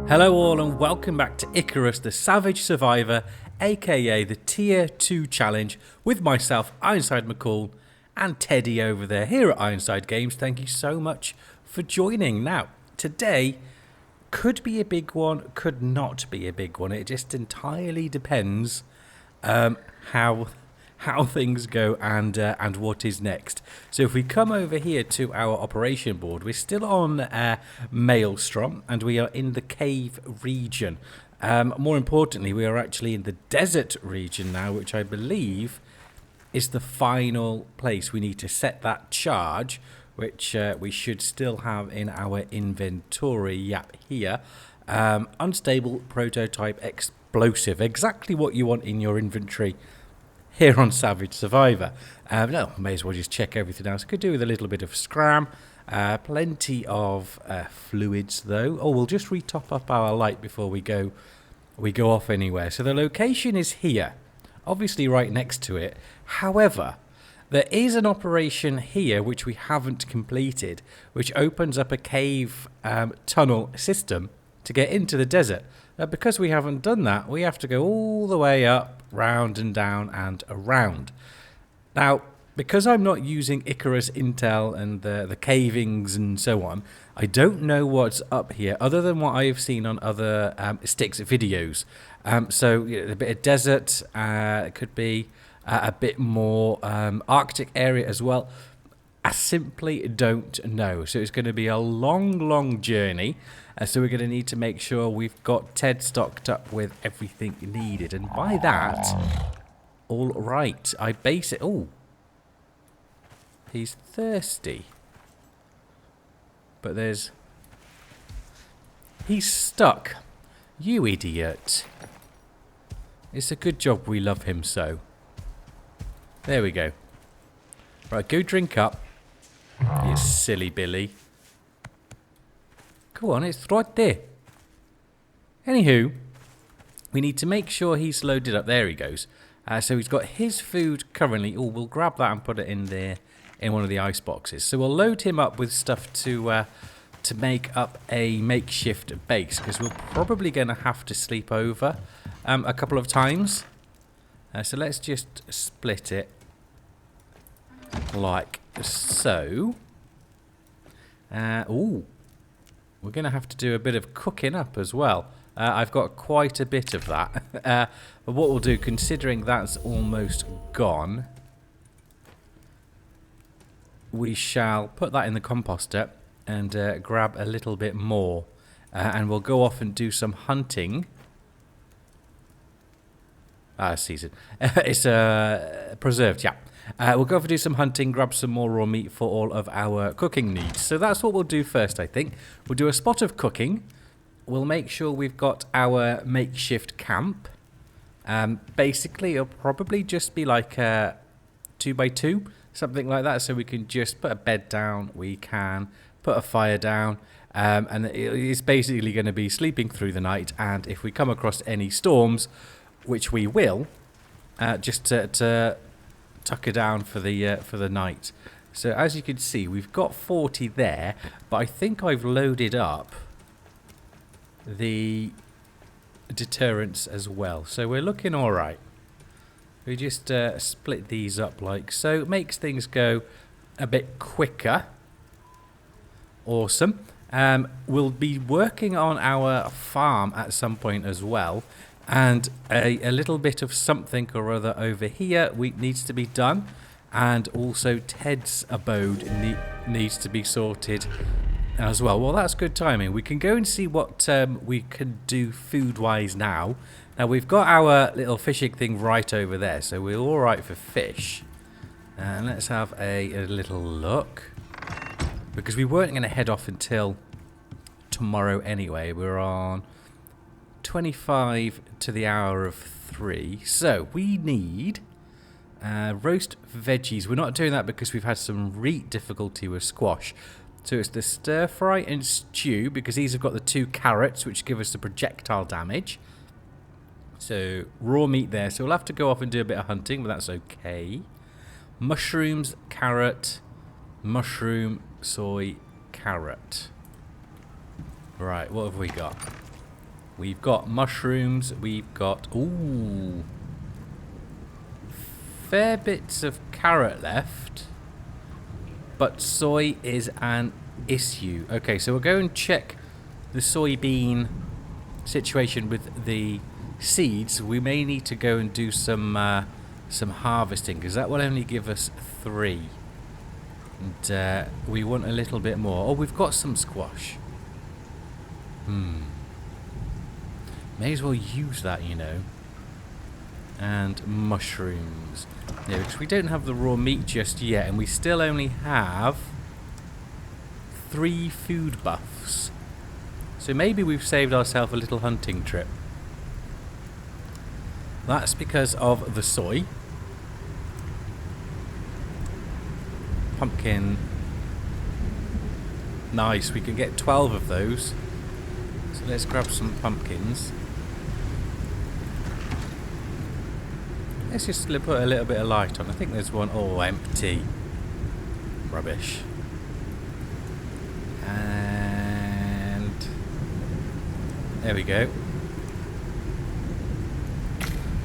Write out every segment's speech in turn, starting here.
Hello all and welcome back to Icarus, the Savage Survivor, aka the Tier 2 Challenge, with myself, Ironside McCall, and Teddy over there here at Ironside Games. Thank you so much for joining. Now, today could be a big one, could not be a big one. It just entirely depends how things go and what is next. So if we come over here to our operation board, we're still on Maelstrom and we are in the cave region. More importantly, we are actually in the desert region now, which I believe is the final place we need to set that charge, which we should still have in our inventory. Yep, here. Unstable prototype explosive. Exactly what you want in your inventory here on Savage Survivor. No, may as well just check everything else. Could do with a little bit of scram. Plenty of fluids though. Oh, we'll just retop up our light before we go off anywhere. So the location is here, obviously right next to it. However, there is an operation here which we haven't completed, which opens up a cave tunnel system to get into the desert. Because we haven't done that, we have to go all the way up, round and down and around. Now, because I'm not using Icarus Intel and the cavings and so on, I don't know what's up here other than what I've seen on other Styx videos. So you know, a bit of desert, it could be a bit more Arctic area as well. I simply don't know. So it's going to be a long journey. So we're going to need to make sure we've got Ted stocked up with everything needed. And by that, all right, I base it. Oh, he's thirsty. But he's stuck. You idiot. It's a good job we love him so. There we go. Right, go drink up. You silly Billy. Go on, it's right there. Anywho, we need to make sure he's loaded up. There he goes. So he's got his food currently. Oh, we'll grab that and put it in there in one of the ice boxes. So we'll load him up with stuff to make up a makeshift base, because we're probably going to have to sleep over a couple of times. So let's just split it like so. Ooh. We're going to have to do a bit of cooking up as well. I've got quite a bit of that. But what we'll do, considering that's almost gone, we shall put that in the composter and grab a little bit more. And we'll go off and do some hunting. Season. It's preserved, yeah. We'll go off and do some hunting, grab some more raw meat for all of our cooking needs. So that's what we'll do first, I think. We'll do a spot of cooking. We'll make sure we've got our makeshift camp. Basically, it'll probably just be like a 2x2, something like that. So we can just put a bed down, we can put a fire down, and it's basically going to be sleeping through the night. And if we come across any storms, which we will, just to tuck her down for the night. So as you can see, we've got 40 there, but I think I've loaded up the deterrents as well. So we're looking all right. We just split these up like so. It makes things go a bit quicker. Awesome. We'll be working on our farm at some point as well. And a little bit of something or other over here needs to be done. And also Ted's abode needs to be sorted as well. Well, that's good timing. We can go and see what we can do food-wise now. Now, we've got our little fishing thing right over there, so we're all right for fish. And let's have a little look. Because we weren't going to head off until tomorrow anyway. We're on 25 to the hour of 3. So we need roast veggies. We're not doing that because we've had some difficulty with squash. So it's the stir fry and stew, because these have got the 2 carrots which give us the projectile damage. So raw meat there. So we'll have to go off and do a bit of hunting, but that's okay. Mushrooms, carrot, mushroom, soy, carrot. Right, what have we got? We've got mushrooms. We've got, ooh, fair bits of carrot left. But soy is an issue. Okay, so we'll go and check the soybean situation with the seeds. We may need to go and do some harvesting, because that will only give us 3. And we want a little bit more. Oh, we've got some squash. May as well use that, you know. And mushrooms. Yeah, because we don't have the raw meat just yet, and we still only have 3 food buffs. So maybe we've saved ourselves a little hunting trip. That's because of the soy. Pumpkin. Nice, we can get 12 of those. So let's grab some pumpkins. Let's just put a little bit of light on. I think there's one. Oh, empty. Rubbish. And there we go.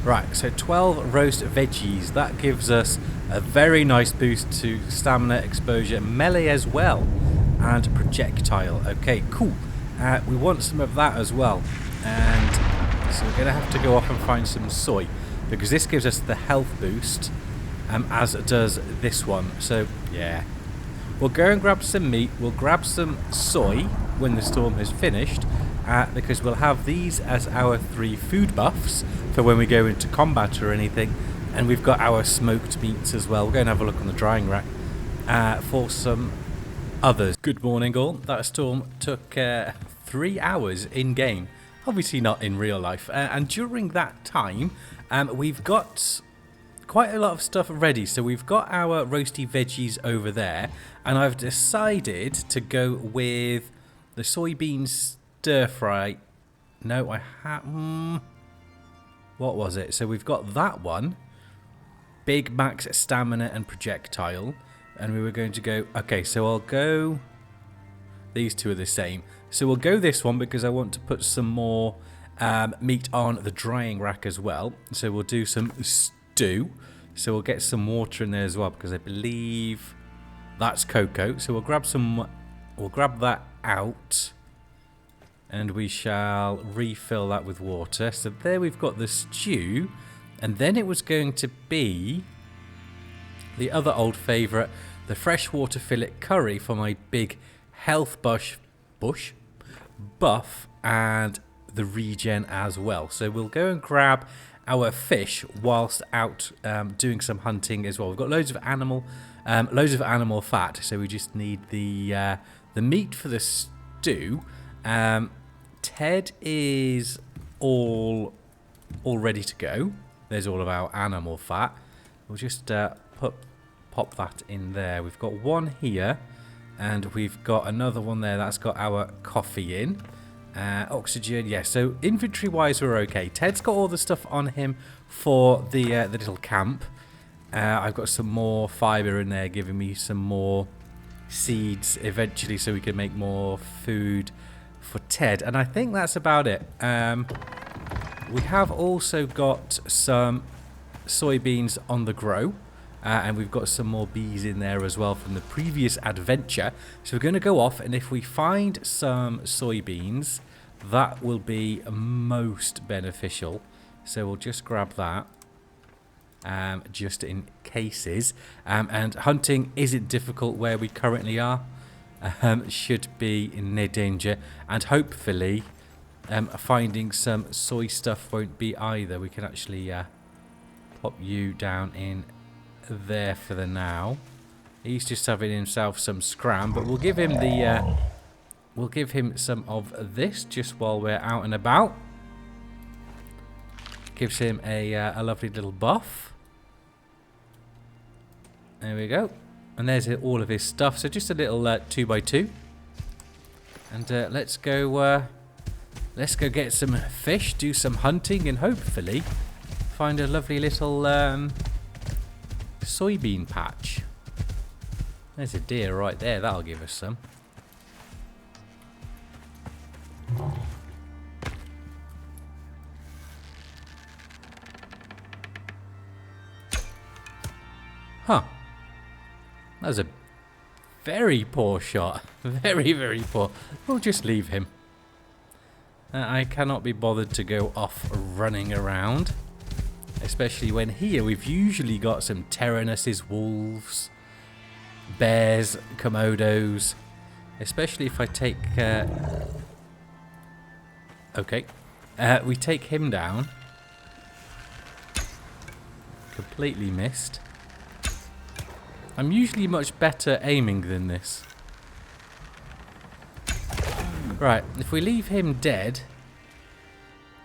Right, so 12 roast veggies. That gives us a very nice boost to stamina, exposure, melee as well, and projectile. Okay, cool. We want some of that as well. And so we're going to have to go off and find some soy, because this gives us the health boost, as does this one. So, yeah. We'll go and grab some meat. We'll grab some soy when the storm has finished, because we'll have these as our 3 food buffs for when we go into combat or anything. And we've got our smoked meats as well. We'll go and have a look on the drying rack for some others. Good morning, all. That storm took 3 hours in-game. Obviously not in real life. And during that time, we've got quite a lot of stuff ready. So we've got our roasty veggies over there. And I've decided to go with the soybean stir fry. No, I have... what was it? So we've got that one. Big max stamina and projectile. And we were going to go... okay, so I'll go... these two are the same. So we'll go this one because I want to put some more meat on the drying rack as well. So we'll do some stew. So we'll get some water in there as well, because I believe that's cocoa. So we'll grab some... we'll grab that out. And we shall refill that with water. So there we've got the stew. And then it was going to be the other old favourite, the freshwater fillet curry for my big health buff and the regen as well. So we'll go and grab our fish whilst out doing some hunting as well. We've got loads of animal fat, so we just need the meat for the stew. Ted is all ready to go. There's all of our animal fat. We'll just pop that in there. We've got one here, and we've got another one there that's got our coffee in. Oxygen, yeah. So inventory-wise, we're okay. Ted's got all the stuff on him for the little camp. I've got some more fibre in there, giving me some more seeds eventually, so we can make more food for Ted. And I think that's about it. We have also got some soybeans on the grow. And we've got some more bees in there as well from the previous adventure. So we're going to go off, and if we find some soybeans, that will be most beneficial. So we'll just grab that, just in cases. And hunting isn't difficult where we currently are. Should be in no danger. And hopefully finding some soy stuff won't be either. We can actually pop you down in there for the now. He's just having himself some scram, but we'll give him the we'll give him some of this just while we're out and about. Gives him a lovely little buff. There we go. And there's all of his stuff. So just a little 2x2. And let's go get some fish, do some hunting, and hopefully find a lovely little soybean patch. There's a deer right there. That'll give us some. Huh. That was a very poor shot. Very, very poor. We'll just leave him. I cannot be bothered to go off running around. Especially when here we've usually got some Tyrannuses, wolves, bears, Komodos. Especially if I take... okay. We take him down. Completely missed. I'm usually much better aiming than this. Right, if we leave him dead,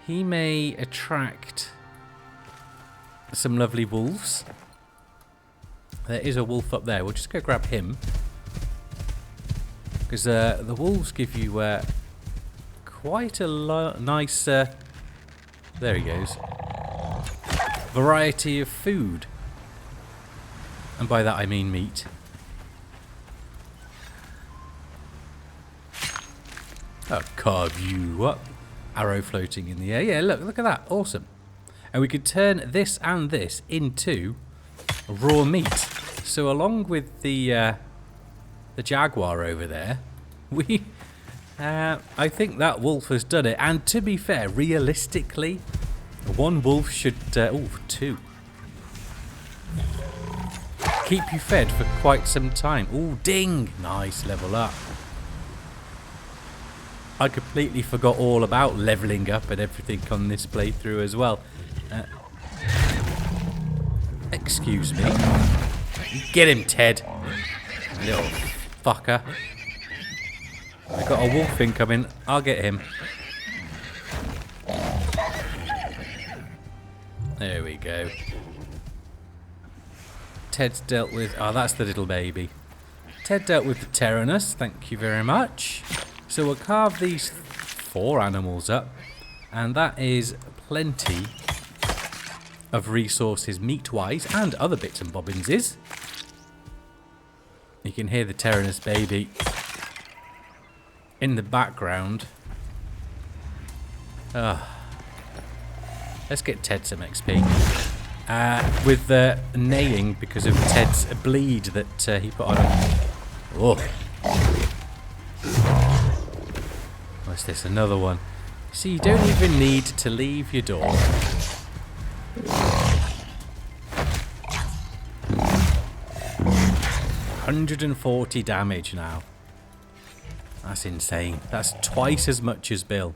he may attract some lovely wolves. There is a wolf up there. We'll just go grab him. Because the wolves give you quite a nice... there he goes. Variety of food. And by that I mean meat. I'll carve you up. Arrow floating in the air. Yeah, look at that. Awesome. And we could turn this and this into raw meat. So along with the jaguar over there, we... I think that wolf has done it. And to be fair, realistically, one wolf should... two. Keep you fed for quite some time. Ooh, ding! Nice, level up. I completely forgot all about leveling up and everything on this playthrough as well. Excuse me. Get him, Ted. Little fucker. I got a wolf incoming. I'll get him. There we go. Ted's dealt with... Oh, that's the little baby. Ted dealt with the Tyrannus. Thank you very much. So we'll carve these 4 animals up. And that is plenty of resources meat-wise and other bits and bobbinses. You can hear the Tyrannus baby in the background. Let's get Ted some XP. With the neighing because of Ted's bleed that he put on him. Oh. What's this? Another one. See, you don't even need to leave your door. 140 damage now. That's insane. That's twice as much as Bill.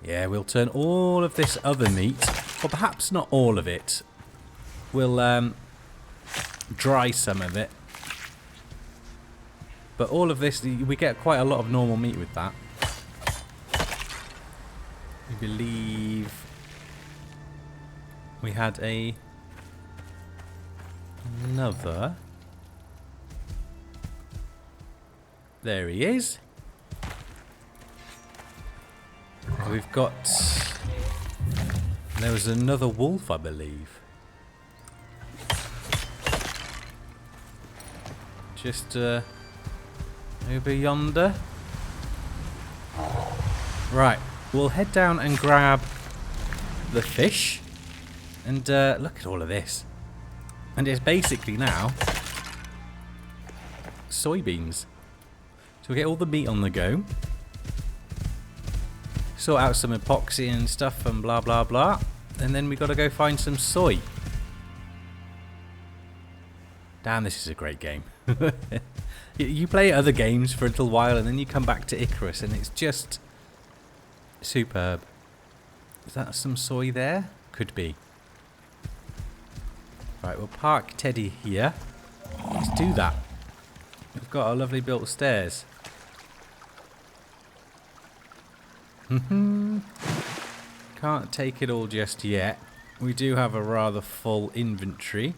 Yeah, we'll turn all of this other meat, or perhaps not all of it. We'll dry some of it. But all of this, we get quite a lot of normal meat with that. I believe we had another. There he is. We've got... There was another wolf, I believe. Just over yonder. Right, we'll head down and grab the fish. And look at all of this. And it's basically now soybeans. So we get all the meat on the go. Sort out some epoxy and stuff and blah blah blah. And then we got to go find some soy. Damn, this is a great game. You play other games for a little while and then you come back to Icarus and it's just superb. Is that some soy there? Could be. Right, we'll park Teddy here. Let's do that. We've got our lovely built stairs. Can't take it all just yet. We do have a rather full inventory.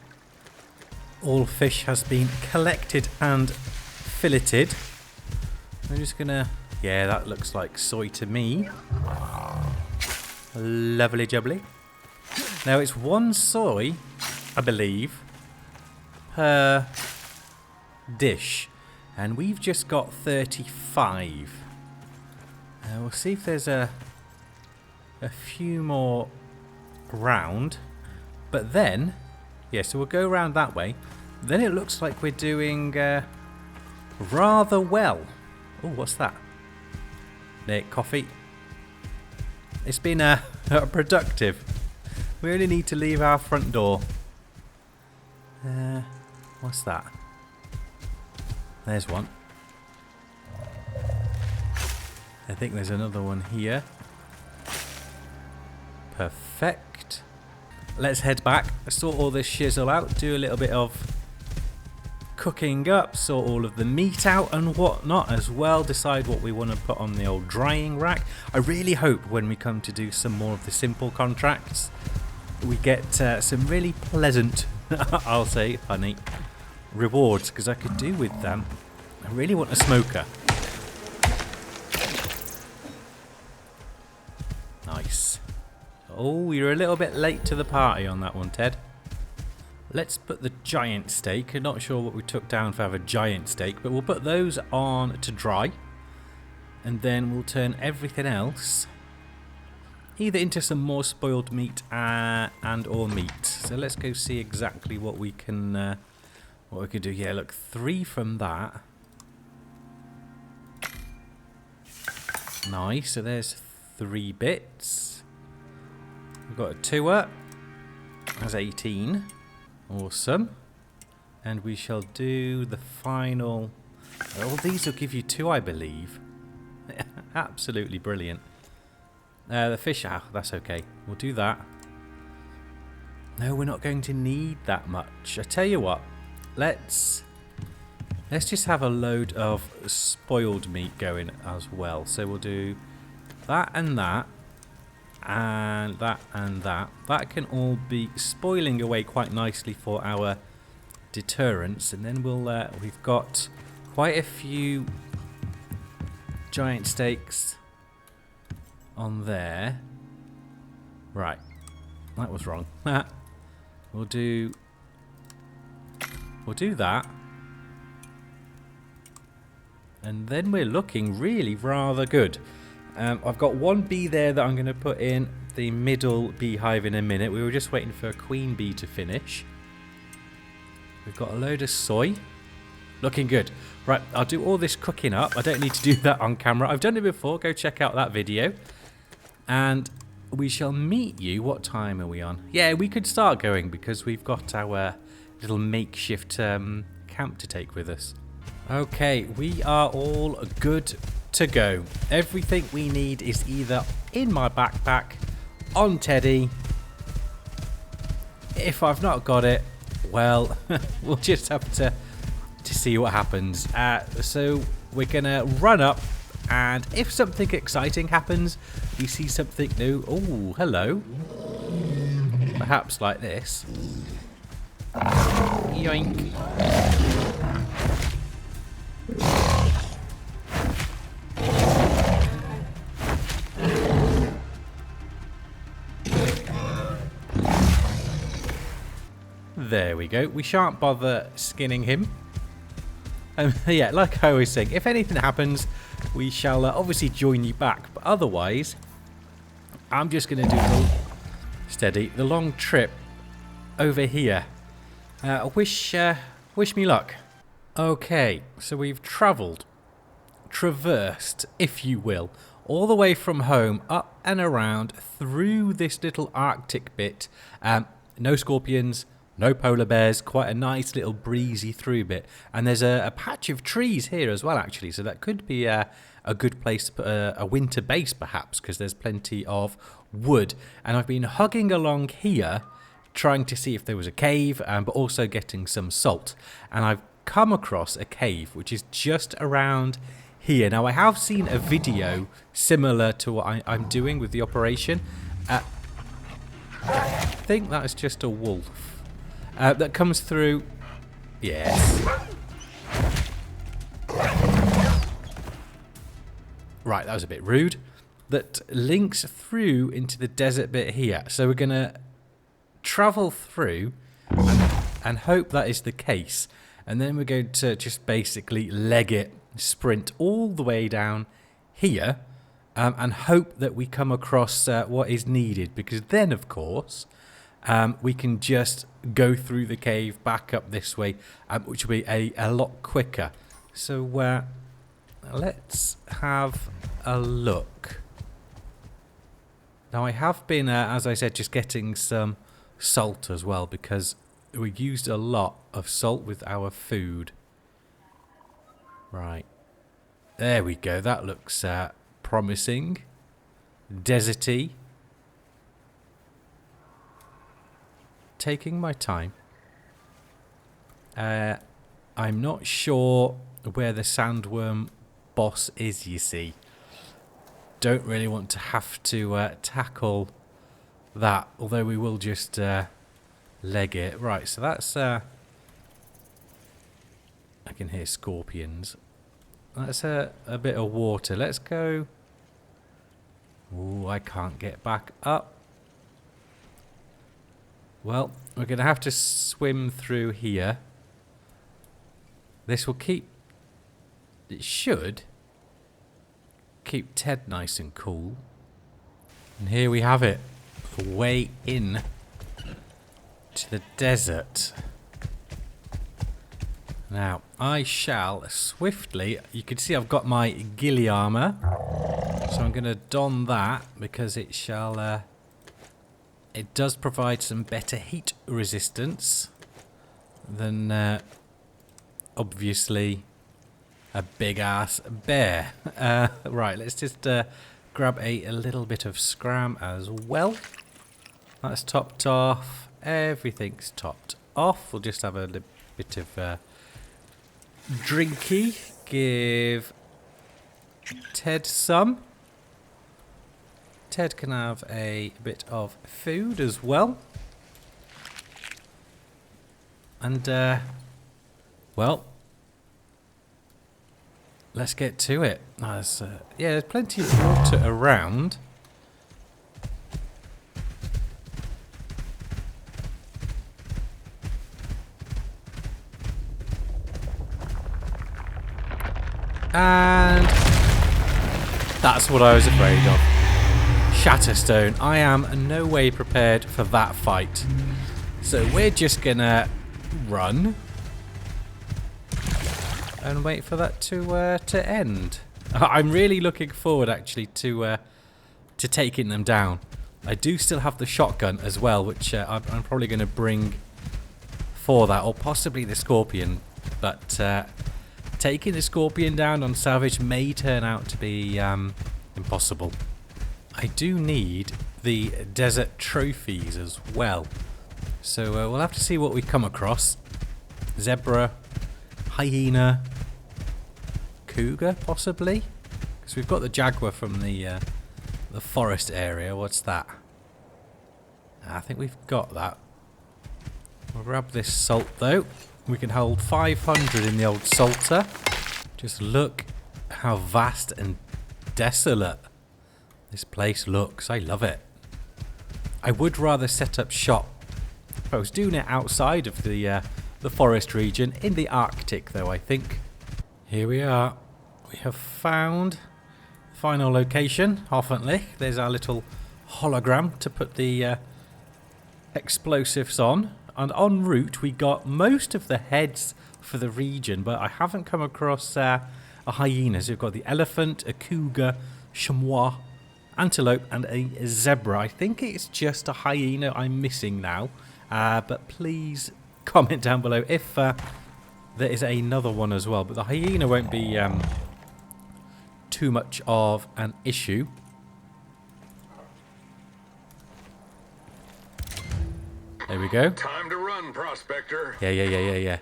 All fish has been collected and filleted. I'm just gonna... Yeah, that looks like soy to me. Lovely jubbly. Now it's 1 soy, I believe, per dish. And we've just got 35. We'll see if there's a few more around. But then, yeah, so we'll go around that way. Then it looks like we're doing rather well. Oh, what's that? Nick, coffee. It's been productive. We only need to leave our front door. What's that? There's one. I think there's another one here. Perfect. Let's head back, sort all this shizzle out, do a little bit of cooking up, sort all of the meat out and whatnot as well, decide what we want to put on the old drying rack. I really hope when we come to do some more of the simple contracts, we get some really pleasant, I'll say, honey, rewards, because I could do with them. I really want a smoker. Nice. Oh, you're a little bit late to the party on that one, Ted. Let's put the giant steak. I'm not sure what we took down for have a giant steak, but we'll put those on to dry. And then we'll turn everything else either into some more spoiled meat and or meat. So let's go see exactly what we can do. Yeah, look, 3 from that. Nice. So there's 3 bits. We've got a 2er. That's 18. Awesome. And we shall do the final. Oh, these will give you 2, I believe. Absolutely brilliant. The fish, that's okay. We'll do that. No, we're not going to need that much. I tell you what, let's just have a load of spoiled meat going as well. So we'll do that and that, and that and that. That can all be spoiling away quite nicely for our deterrence, and then we've got quite a few giant steaks on there. Right, that was wrong. We'll do that, and then we're looking really rather good. I've got 1 bee there that I'm going to put in the middle beehive in a minute. We were just waiting for a queen bee to finish. We've got a load of soy. Looking good. Right, I'll do all this cooking up. I don't need to do that on camera. I've done it before. Go check out that video. And we shall meet you. What time are we on? Yeah, we could start going because we've got our little makeshift camp to take with us. Okay, we are all good to go. Everything we need is either in my backpack, on Teddy. If I've not got it, well, we'll just have to see what happens. So we're gonna run up, and if something exciting happens, we see something new. Oh, hello. Perhaps like this. Yoink. There we go. We shan't bother skinning him. Yeah, like I was saying, if anything happens, we shall obviously join you back. But otherwise, I'm just going to do the long trip over here. Wish me luck. Okay, so we've traversed, if you will, all the way from home, up and around, through this little Arctic bit. No scorpions, no polar bears, quite a nice little breezy through bit. And there's a patch of trees here as well, actually, so that could be a good place to put a winter base, perhaps, because there's plenty of wood. And I've been hugging along here, trying to see if there was a cave, but also getting some salt. And I've come across a cave, which is just around here. Now, I have seen a video similar to what I'm doing with the operation. I think that is just a wolf. That comes through. Yes. Right, that was a bit rude. That links through into the desert bit here. So we're going to travel through and hope that is the case. And then we're going to just basically leg it, sprint all the way down here, and hope that we come across what is needed. Because then, of course, we can just go through the cave back up this way, which will be a lot quicker. So let's have a look. Now I have been, as I said, just getting some salt as well, because we used a lot of salt with our food. Right. There we go. That looks promising. Deserty. Taking my time. I'm not sure where the sandworm boss is, you see. Don't really want to have to tackle that, although we will just leg it. Right, so that's... I can hear scorpions. That's a bit of water. Let's go... Ooh, I can't get back up. Well, we're going to have to swim through here. This will keep... It should keep Ted nice and cool. And here we have it. The way in to the desert. Now, I shall swiftly... You can see I've got my ghillie armor. So I'm going to don that because it shall... it does provide some better heat resistance than, obviously, a big-ass bear. Right, let's just grab a little bit of scram as well. That's topped off. Everything's topped off. We'll just have a bit of drinky. Give Ted some. Ted can have a bit of food as well. And, well, let's get to it. There's, yeah, there's plenty of water around. And that's what I was afraid of. Shatterstone. I am no way prepared for that fight. So we're just gonna run and wait for that to end. I'm really looking forward actually to taking them down. I do still have the shotgun as well, which I'm probably going to bring for that, or possibly the scorpion. But taking the scorpion down on salvage may turn out to be impossible. I do need the desert trophies as well. So we'll have to see what we come across. Zebra, hyena, cougar possibly? Because we've got the jaguar from the forest area. What's that? I think we've got that. We'll grab this salt though. We can hold 500 in the old salter. Just look how vast and desolate this place looks. I love it. I would rather set up shop. If I was doing it outside of the forest region, in the Arctic though, I think. Here we are. We have found the final location, Hoffently. There's our little hologram to put the explosives on. And en route we got most of the heads for the region, but I haven't come across a hyena. So we've got the elephant, a cougar, chamois, antelope and a zebra. I think it's just a hyena I'm missing now. But please comment down below if there is another one as well. But the hyena won't be too much of an issue. There we go. Time to run, prospector. Yeah.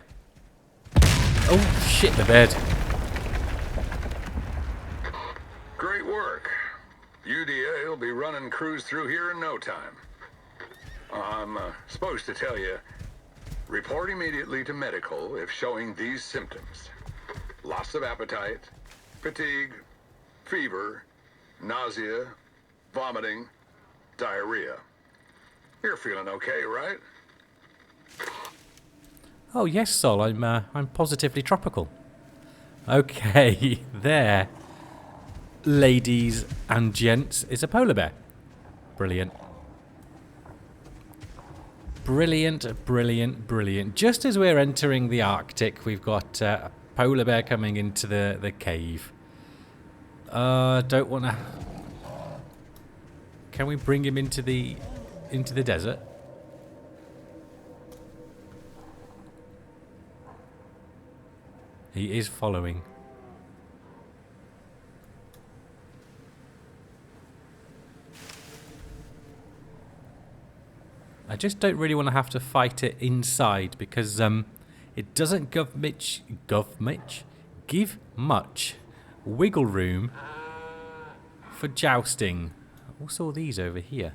Oh, shit, the bed. Great work. UDA will be running crews through here in no time. I'm supposed to tell you, report immediately to medical if showing these symptoms. Loss of appetite, fatigue, fever, nausea, vomiting, diarrhea. You're feeling okay, right? Oh yes, Sol. I'm positively tropical. Okay, there, ladies and gents, is a polar bear. Brilliant. Brilliant, brilliant, brilliant. Just as we're entering the Arctic, we've got a polar bear coming into the cave. Don't want to... Can we bring him into the desert? He is following. I just don't really want to have to fight it inside because it doesn't give much wiggle room for jousting. What's all these over here?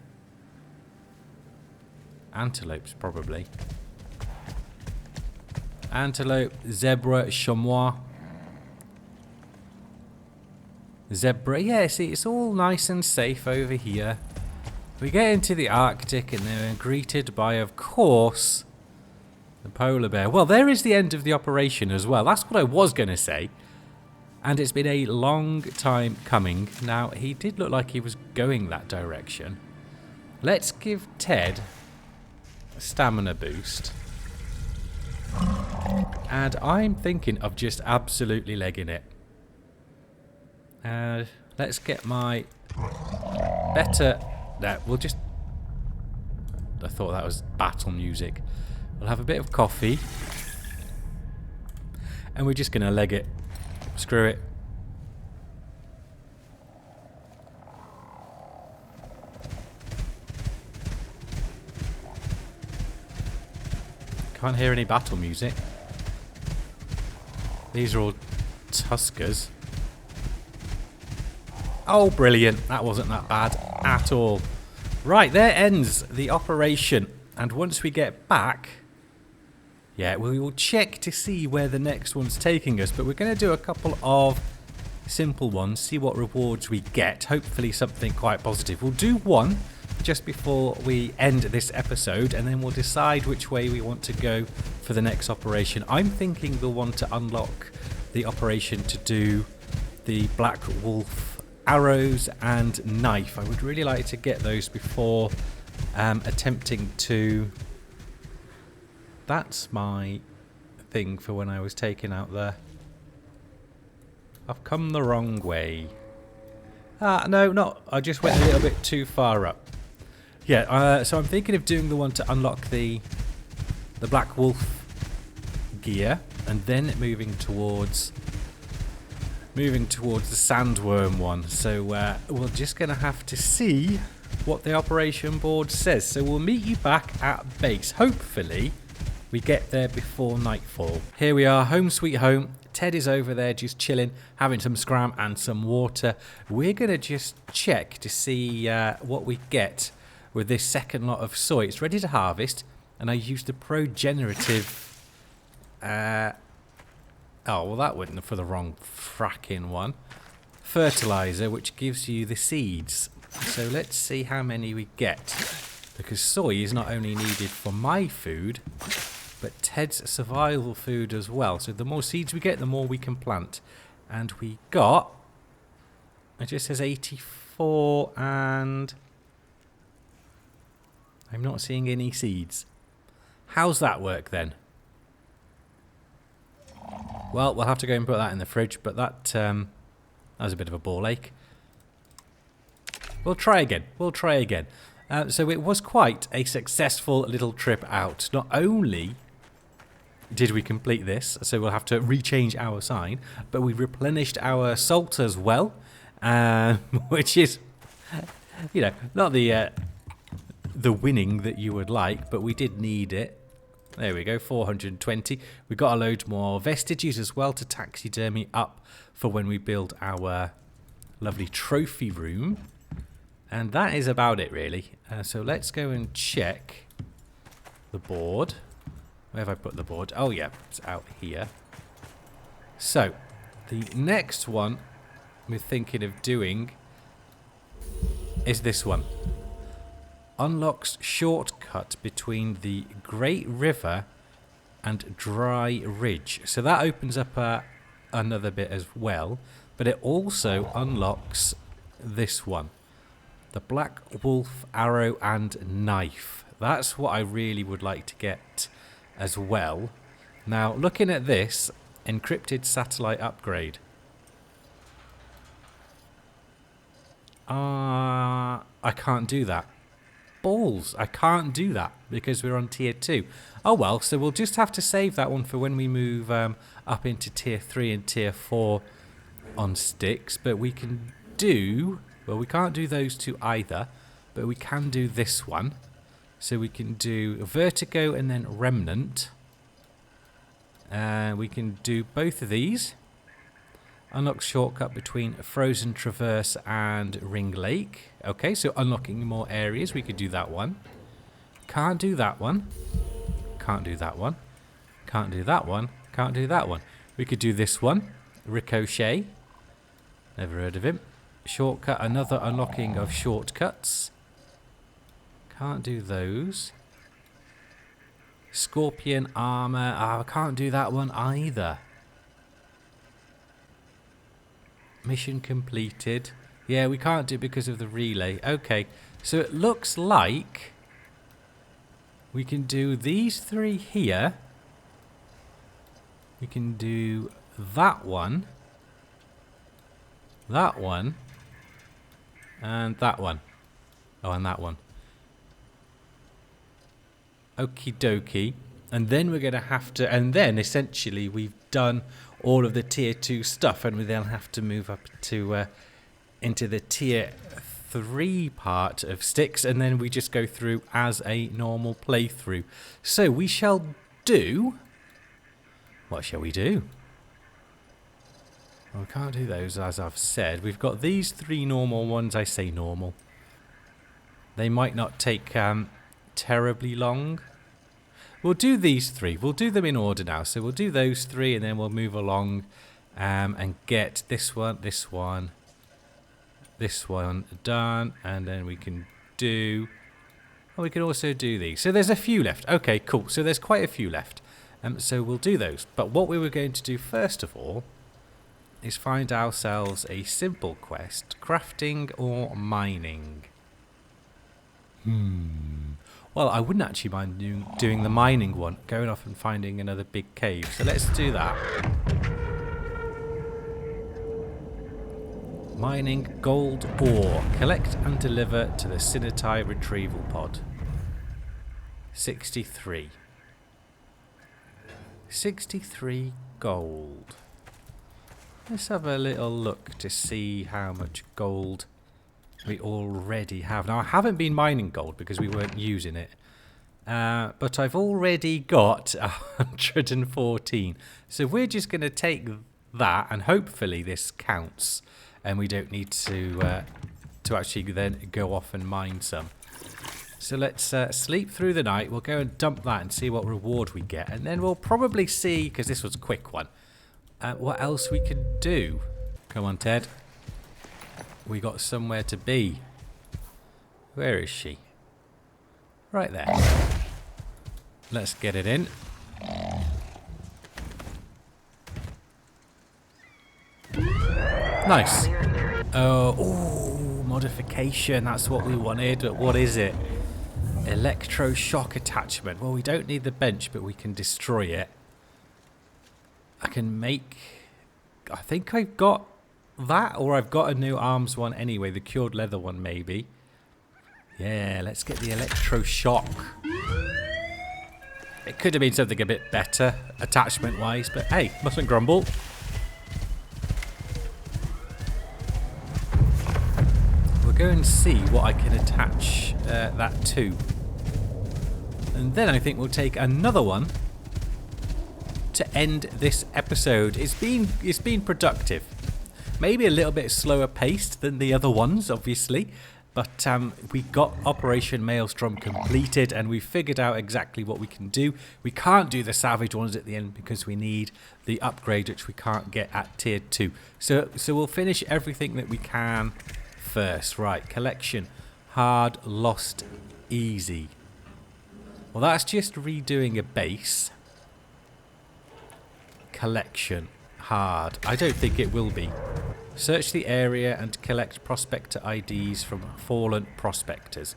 Antelopes, probably. Antelope, zebra, chamois. Zebra, yeah, see, it's all nice and safe over here. We get into the Arctic and they're greeted by, of course, the polar bear. Well, there is the end of the operation as well. That's what I was going to say. And it's been a long time coming. Now, he did look like he was going that direction. Let's give Ted a stamina boost. And I'm thinking of just absolutely legging it. Let's get my better... No, we'll just... I thought that was battle music. We'll have a bit of coffee. And we're just going to leg it. Screw it. Can't hear any battle music. These are all tuskers. Oh, brilliant. That wasn't that bad at all. Right, there ends the operation. And once we get back... Yeah, we will check to see where the next one's taking us. But we're going to do a couple of simple ones. See what rewards we get. Hopefully something quite positive. We'll do one just before we end this episode. And then we'll decide which way we want to go for the next operation. I'm thinking we'll want to unlock the operation to do the Black Wolf arrows and knife. I would really like to get those before attempting to... That's my thing for when I was taken out there. I've come the wrong way. No, not. I just went a little bit too far up. Yeah, so I'm thinking of doing the one to unlock the Black Wolf gear, and then moving towards the sandworm one. So we're just going to have to see what the operation board says. So we'll meet you back at base. Hopefully we get there before nightfall. Here we are, home sweet home. Ted is over there just chilling, having some scram and some water. We're going to just check to see what we get with this second lot of soy. It's ready to harvest, and I used the progenerative... oh, well, that went for the wrong fracking one. Fertilizer, which gives you the seeds. So let's see how many we get. Because soy is not only needed for my food, but Ted's survival food as well. So the more seeds we get, the more we can plant. And we got... It just says 84 and... I'm not seeing any seeds. How's that work then? Well, we'll have to go and put that in the fridge, but that was a bit of a ball ache. We'll try again. So it was quite a successful little trip out. Not only did we complete this, so we'll have to rechange our sign, but we replenished our salt as well, which is, you know, not the winning that you would like, but we did need it. There we go, 420. We got a load more vestiges as well to taxidermy up for when we build our lovely trophy room. And that is about it, really. So let's go and check the board. Where have I put the board? Oh, yeah, it's out here. So, the next one we're thinking of doing is this one. Unlocks shortcut between the Great River and Dry Ridge. So that opens up another bit as well. But it also unlocks this one. The Black Wolf arrow and knife. That's what I really would like to get as well. Now, looking at this, encrypted satellite upgrade. I can't do that. Balls, I can't do that because we're on tier 2. Oh well, so we'll just have to save that one for when we move up into tier 3 and tier 4 on Styx. But we can do, well, we can't do those two either, but we can do this one. So we can do Vertigo and then Remnant. We can do both of these. Unlock shortcut between Frozen Traverse and Ring Lake. Okay, so unlocking more areas. We could do that one. Can't do that one. Can't do that one. Can't do that one. Can't do that one. We could do this one. Ricochet. Never heard of him. Shortcut, another unlocking of shortcuts. Can't do those. Scorpion armor. I can't do that one either. Mission completed. Yeah, we can't do it because of the relay. Okay, so it looks like we can do these 3 here. We can do that one, and that one. Oh, and that one. Okie dokie. And then we're going to have to, and then essentially we've done all of the tier 2 stuff, and we then have to move up to into the tier 3 part of Styx, and then we just go through as a normal playthrough. So we shall do, what shall we do? Well, we can't do those, as I've said. We've got these 3 normal ones. I say normal. They might not take terribly long. We'll do these 3. We'll do them in order now. So we'll do those 3 and then we'll move along and get this one, this one, this one done. And then we can do... Oh, we can also do these. So there's a few left. Okay, cool. So there's quite a few left. So we'll do those. But what we were going to do first of all is find ourselves a simple quest. Crafting or mining? Well, I wouldn't actually mind doing the mining one, going off and finding another big cave. So let's do that. Mining gold ore. Collect and deliver to the Cinetite retrieval pod. 63. 63 gold. Let's have a little look to see how much gold we already have. Now, I haven't been mining gold because we weren't using it. But I've already got 114. So we're just going to take that, and hopefully this counts. And we don't need to actually then go off and mine some. So let's sleep through the night. We'll go and dump that and see what reward we get. And then we'll probably see, because this was a quick one, what else we could do. Come on, Ted. We got somewhere to be. Where is she? Right there. Let's get it in. Nice. Oh, modification. That's what we wanted. But what is it? Electroshock attachment. Well, we don't need the bench, but we can destroy it. I can make... I think I've got that, or I've got a new arms one anyway. The cured leather one, maybe. Yeah, let's get the electroshock. It could have been something a bit better, attachment-wise, but hey, mustn't grumble. We'll go and see what I can attach that to. And then I think we'll take another one to end this episode. It's been productive. Maybe a little bit slower paced than the other ones, obviously. But we got Operation Maelstrom completed, and we figured out exactly what we can do. We can't do the Savage ones at the end because we need the upgrade, which we can't get at Tier 2. So we'll finish everything that we can first. Right, collection. Hard, lost, easy. Well, that's just redoing a base. Collection. Hard. I don't think it will be. Search the area and collect prospector IDs from fallen prospectors.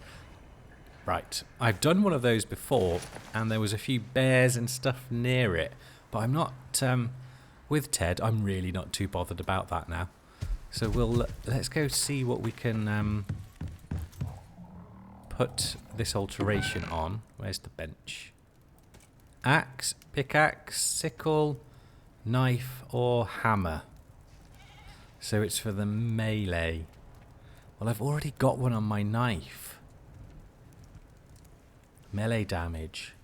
Right, I've done one of those before, and there was a few bears and stuff near it, but I'm not, with Ted, I'm really not too bothered about that now. So let's go see what we can put this alteration on. Where's the bench? Axe, pickaxe, sickle, knife, or hammer. So it's for the melee. Well, I've already got one on my knife. Melee damage.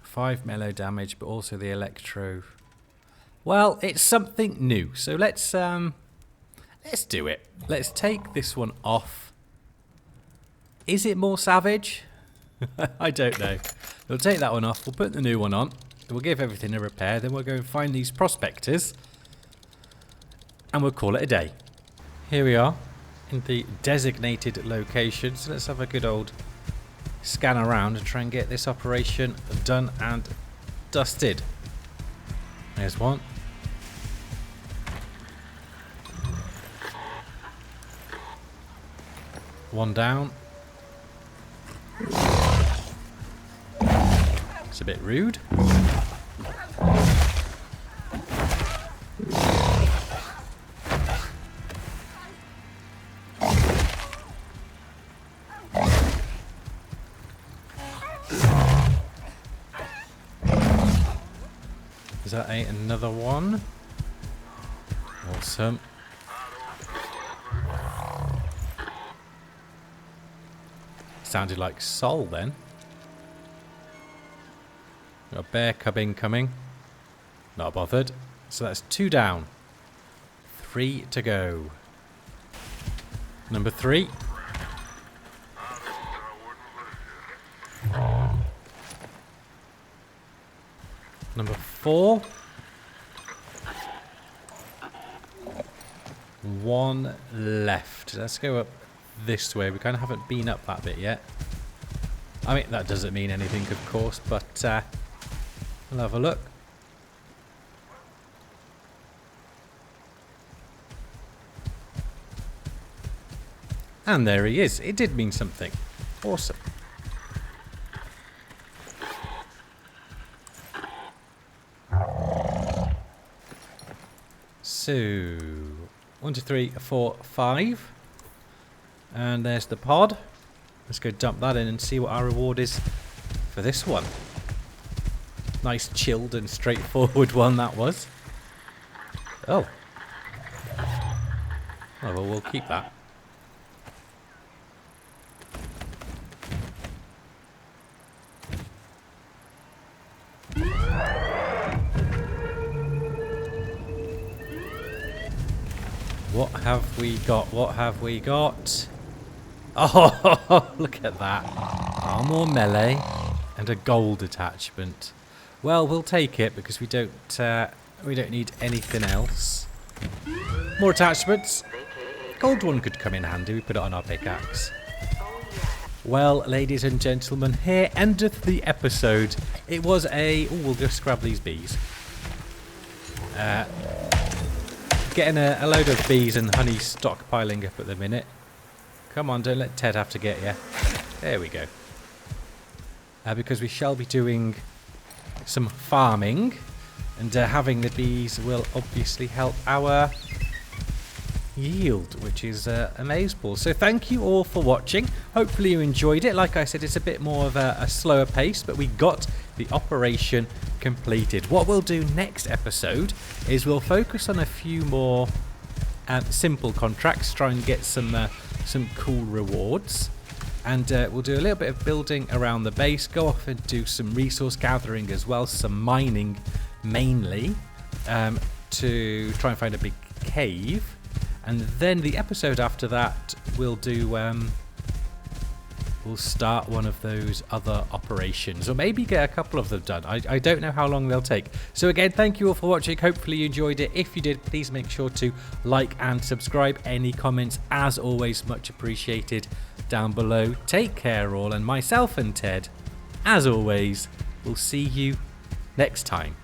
5 melee damage, but also the electro. Well, it's something new, so let's do it. Let's take this one off. Is it more savage? I don't know. We'll take that one off. We'll put the new one on. We'll give everything a repair. Then we'll go and find these prospectors, and we'll call it a day. Here we are in the designated location. So let's have a good old scan around and try and get this operation done and dusted. There's one. One down. It's a bit rude. Is that another one? Awesome. Sounded like Sol then. Got a bear cub incoming. Not bothered. So that's 2 down. 3 to go. Number 3. Number 4. 1 left. Let's go up this way. We kind of haven't been up that bit yet. I mean, that doesn't mean anything, of course, but we'll have a look. And there he is. It did mean something. Awesome. So, 1, 2, 3, 4, 5. And there's the pod. Let's go dump that in and see what our reward is for this one. Nice chilled and straightforward one that was. Oh. Oh, well, we'll keep that. What have we got? What have we got? Oh, look at that. More melee and a gold attachment. Well, we'll take it because we don't need anything else. More attachments. Gold one could come in handy. We put it on our pickaxe. Well, ladies and gentlemen, here endeth the episode. It was a... Oh, we'll just grab these bees. Getting a load of bees and honey stockpiling up at the minute. Come on, don't let Ted have to get you. There we go. Because we shall be doing some farming. And having the bees will obviously help our yield, which is amazing. So thank you all for watching. Hopefully you enjoyed it. Like I said, it's a bit more of a slower pace, but we got the operation completed. What we'll do next episode is we'll focus on a few more simple contracts, try and get some cool rewards, and we'll do a little bit of building around the base, go off and do some resource gathering as well, some mining mainly, to try and find a big cave. And then the episode after that, we'll do, we'll start one of those other operations, or maybe get a couple of them done. I don't know how long they'll take. So again, thank you all for watching. Hopefully you enjoyed it. If you did, please make sure to like and subscribe. Any comments, as always, much appreciated down below. Take care all, and myself and Ted, as always, will see you next time.